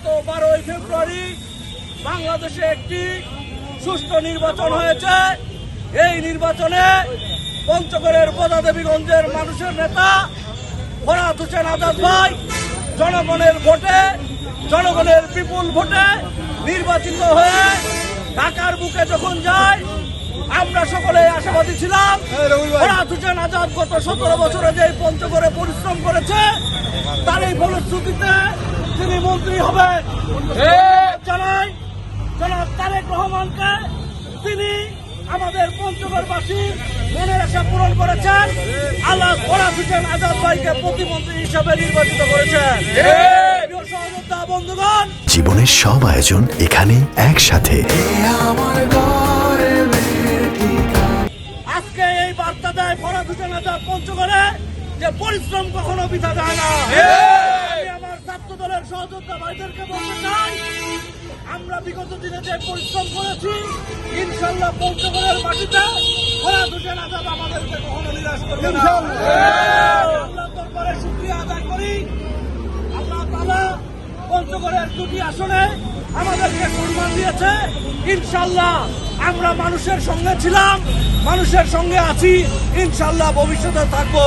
তো 12ই ফেব্রুয়ারি বাংলাদেশে একটি সুষ্ঠু নির্বাচন হয়েছে। এই নির্বাচনে পঞ্চগড়ের পদাদেবীগঞ্জের মানুষের নেতা ফরহাদ হোসেন আজাদ ভাই জনগণের ভোটে, জনগণের বিপুল ভোটে নির্বাচিত হয়ে ঢাকার বুকে যখন যায়, আমরা সকলে আশাবাদী ছিলাম ফরহাদ হোসেন আজাদ গত 17 বছরে যে পঞ্চগড়ে পরিশ্রম করেছে তার এই ফলশ্রুতিতে তিনি মন্ত্রী হবেন। জানাই জনাব তারেক রহমানকে তিনি আমাদের পঞ্চগড়বাসীর মনের আশা পূরণ করেছেন। আল্লাহ ফরহাদ হোসেন আজাদ ভাইকে প্রতিমন্ত্রী হিসেবে নির্বাচিত করেছেন। সহযোদ্ধা বন্ধুগণ, জীবনের সব আয়োজন এখানে একসাথে। আজকে এই বার্তা দেয় ফরহাদ হোসেন আজাদ পঞ্চগড়ে যে পরিশ্রম কখনো বৃথা যায় না। আমি আমার ছাত্র দলের সহযোদ্ধা ভাইদেরকে বলতে চাই, আমরা বিগত দিনে যে পরিশ্রম করেছি, ইনশাল্লাহ পঞ্চগড়ের মাটিতে ফরহাদ হোসেন আজাদ আমাদেরকে কখনো নিরাশ করবে না। আল্লাহ দরবারে শুকরিয়া আদায় করি, আল্লাহ তাআলা পঞ্চগড়ের 2টি আসনে আমাদেরকে সম্মান দিয়েছে। ইনশাল্লাহ আমরা মানুষের সঙ্গে ছিলাম, মানুষের সঙ্গে আছি, ইনশাল্লাহ ভবিষ্যতে থাকবো।